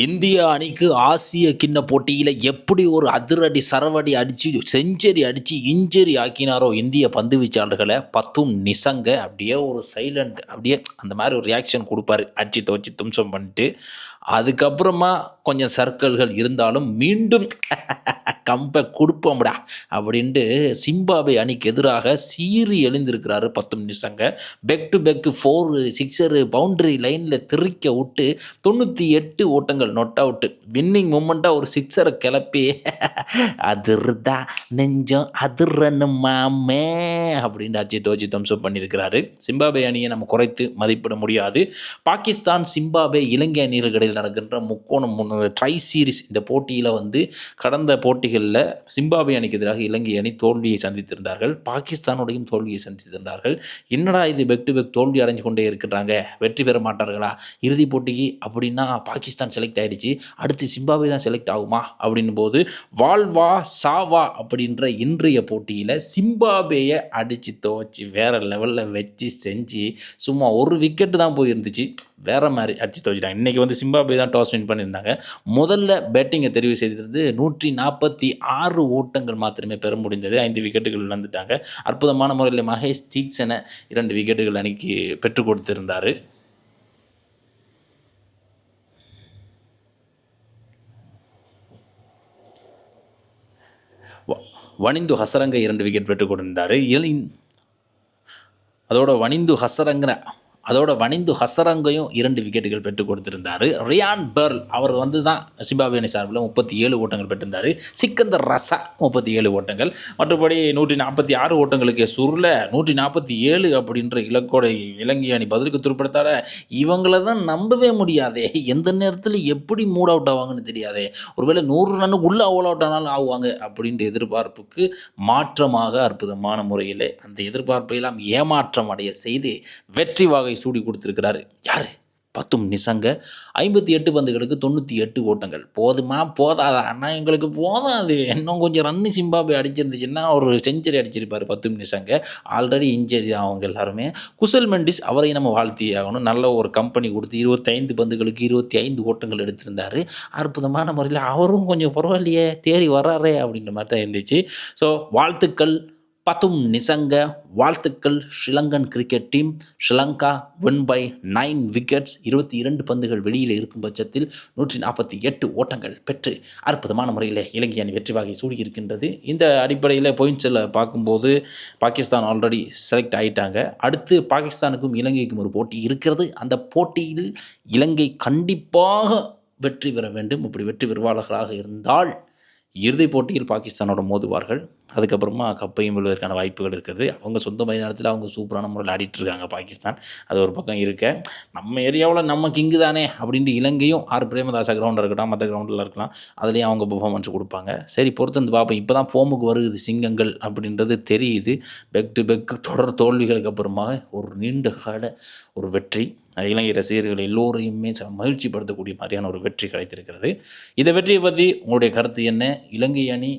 இந்திய அணிக்கு ஆசிய கிண்ண போட்டியில் எப்படி ஒரு அதிரடி சரவடி அடித்து செஞ்சுரி அடித்து இன்ஜரி ஆக்கினாரோ இந்திய பந்து வீச்சாளர்களை பத்தும் நிசங்க அப்படியே ஒரு சைலண்ட் அப்படியே அந்த மாதிரி ஒரு ரியாக்ஷன் கொடுப்பாரு, அடிச்சு துவச்சி தும்சம் பண்ணிட்டு. அதுக்கப்புறமா கொஞ்சம் சர்க்கிள்கள் இருந்தாலும் மீண்டும் கம்பை கொடுப்போம்டா அப்படின்ட்டு சிம்பாபே அணிக்கு எதிராக சீறி எழுந்திருக்கிறாரு Pathum Nissanka. Back to back 4 6 boundary லைனில் திரிக்க விட்டு 98 ஓட்டங்கள் நொட் அவுட்டு. வின்னிங் மூமெண்ட்டாக ஒரு 6 கிளப்பி அதிர்தா நெஞ்சம் அதிரணுமாமே அப்படின்ட்டு அடிச்சு தோச்சி தம்சம் பண்ணியிருக்கிறாரு. சிம்பாபே அணியை நம்ம குறைத்து மதிப்பிட முடியாது. பாகிஸ்தான் சிம்பாபே இலங்கை அணிகளுக்கிடையில் நடக்கின்ற முக்கோணம் ட்ரை சீரிஸ் இந்த போட்டியில் கடந்த போட்டிகளில் சிம்பாபே அணிக்கு எதிராக இலங்கை அணி தோல்வியை சந்தித்திருந்தார்கள், பாகிஸ்தானோடையும் தோல்வியை சந்தித்திருந்தார்கள். என்னடா இது பெக் டு பெக் தோல்வி அடைஞ்சு கொண்டே இருக்கிறாங்க, வெற்றி பெற மாட்டார்களா இறுதிப் போட்டிக்கு அப்படின்னா? பாகிஸ்தான் செலக்ட் ஆகிடுச்சு, அடுத்து சிம்பாபே தான் செலக்ட் ஆகுமா அப்படின்னும் போது வாழ்வா சாவா அப்படின்ற இன்றைய போட்டியில் சிம்பாபேயை அடித்து துவச்சி வேறு லெவலில் வச்சு செஞ்சு சும்மா ஒரு விக்கெட்டு தான் போயிருந்துச்சு, வேறு மாதிரி அடித்து துவச்சிட்டாங்க. இன்றைக்கி சிம்பாபே தான் டாஸ் வின் பண்ணியிருந்தாங்க. முதல்ல பேட்டிங்கை தெரிவு செய்திருந்து 146 ஓட்டங்கள் மாத்திரமே பெற முடிந்தது, 5 விக்கெட்டுகள் இழந்துட்டாங்க. அற்புதமான முறையில் மகேஷ் தீக்ஷனை 2 விக்கெட்டுகள் அணிக்கு பெற்றுக் கொடுத்திருந்தார். வனிந்து ஹசரங்க 2 விக்கெட் பெற்றுக் கொடுத்திருந்தார். அதோட வனிந்து ஹசரங்கையும் 2 விக்கெட்டுகள் பெற்றுக் கொடுத்திருந்தார். ரியான் பெர்ல் அவர் தான் சிம்பாபே அணி சார்பில் 37 ஓட்டங்கள் பெற்றிருந்தார். சிக்கந்தர் ரசா 37 ஓட்டங்கள். மற்றபடி 146 ஓட்டங்களுக்கு சுருள 147 அப்படின்ற இலக்கோட இலங்கை அணி பதிலுக்கு துருப்படுத்தாட இவங்கள தான் நம்பவே முடியாதே, எந்த நேரத்தில் எப்படி மூட் அவுட் ஆவாங்கன்னு தெரியாதே, ஒருவேளை 100 ரன்னுக்குள்ளே அவுட் அவுட் ஆனாலும் ஆகுவாங்க அப்படின்ற எதிர்பார்ப்புக்கு மாற்றமாக அற்புதமான முறையில் அந்த எதிர்பார்ப்பையெல்லாம் ஏமாற்றம் அடைய செய்து வெற்றி வாகை சூடி கொடுத்திருக்கிறாரு. யாரு? பத்தும் நிசங்க. 58 பந்துகளுக்கு 98 ஓட்டங்கள். போதுமா போதாதா? அண்ணா எங்களுக்கு போதாது, இன்னும் கொஞ்சம் ரன்னு சிம்பாபே அடிச்சிருந்துச்சுன்னா ஒரு செஞ்சுரி அடிச்சிருப்பார் பத்தும் நிசங்க. ஆல்ரெடி இன்ஜரி தான் அவங்க எல்லாருமே. குசல் மெண்டிஸ் அவரை நம்ம வாழ்த்தி ஆகணும், நல்ல ஒரு கம்பெனி கொடுத்து 25 பந்துகளுக்கு 25 ஓட்டங்கள் எடுத்திருந்தார். அற்புதமான முறையில் அவரும் கொஞ்சம் பரவாயில்லையே தேறி வர்றாரே அப்படின்ற மாதிரி தான் இருந்துச்சு. ஸோ வாழ்த்துக்கள் பத்தும் நிசங்க, வாழ்த்துக்கள் Sri Lankan cricket team. Sri Lanka win by 9 wickets. 22 பந்துகள் வெளியில் இருக்கும் பட்சத்தில் 148 ஓட்டங்கள் பெற்று அற்புதமான முறையில் இலங்கை அணி வெற்றி வாகை சூடியிருக்கின்றது. இந்த அடிப்படையில் பாயிண்ட்ஸில் பார்க்கும்போது பாகிஸ்தான் ஆல்ரெடி செலக்ட் ஆகிட்டாங்க. அடுத்து பாகிஸ்தானுக்கும் இலங்கைக்கும் ஒரு போட்டி இருக்கிறது. அந்த போட்டியில் இலங்கை கண்டிப்பாக வெற்றி பெற வேண்டும். அப்படி வெற்றி பெறுவாளர்களாக இருந்தால் இறுதிப் போட்டியில் பாகிஸ்தானோட மோதுவார்கள். அதுக்கப்புறமா கப்பையும் வெல்வதற்கான வாய்ப்புகள் இருக்குது. அவங்க சொந்த மைதானத்தில் அவங்க சூப்பரான முறையில் ஆடிட்டுருக்காங்க பாகிஸ்தான். அது ஒரு பக்கம் இருக்க, நம்ம ஏரியாவில் நம்ம கிங்கு தானே அப்படின்ட்டு இலங்கையும் பிரேமதாசா கிரவுண்டில் இருக்கட்டும், மற்ற கிரவுண்டில் இருக்கலாம், அதுலேயும் அவங்க பெர்ஃபார்மன்ஸ் கொடுப்பாங்க. சரி பொறுத்து வந்து பார்ப்போம். இப்போ தான் ஃபோமுக்கு வருது சிங்கங்கள் அப்படின்றது தெரியுது. பெக் டு பெக் தொடர் தோல்விகளுக்கு அப்புறமா ஒரு நீண்ட கால ஒரு வெற்றி இலங்கை ரசிகர்கள் எல்லோரையுமே மகிழ்ச்சிப்படுத்தக்கூடிய மாதிரியான ஒரு வெற்றி கிடைத்திருக்கிறது. இந்த வெற்றியை பற்றி உங்களுடைய கருத்து என்ன? இலங்கை அணி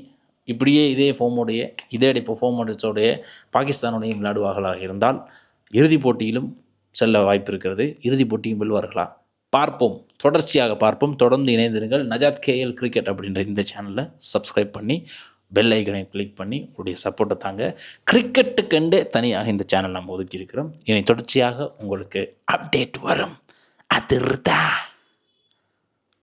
இப்படியே இதே ஃபோமோடைய இதே பெர்ஃபார்மன்ஸோடைய பாகிஸ்தானோடையும் விளையாடுவார்களாக இருந்தால் இறுதிப் போட்டியிலும் செல்ல வாய்ப்பு இருக்கிறது. இறுதிப் போட்டியும் வெல்வார்களா? பார்ப்போம், தொடர்ச்சியாக பார்ப்போம். தொடர்ந்து இணைந்திருங்கள். நஜாத் கேஎல் கிரிக்கெட் அப்படின்ற இந்த சேனலை சப்ஸ்கிரைப் பண்ணி பெல் ஐக்கனை கிளிக் பண்ணி உங்களுடைய சப்போர்ட்டை தாங்க. கிரிக்கெட்டுக்கெண்டே தனியாக இந்த சேனல் நம்ம ஒதுக்கி இருக்கிறோம். இனி தொடர்ச்சியாக உங்களுக்கு அப்டேட் வரும். அதிர்தா.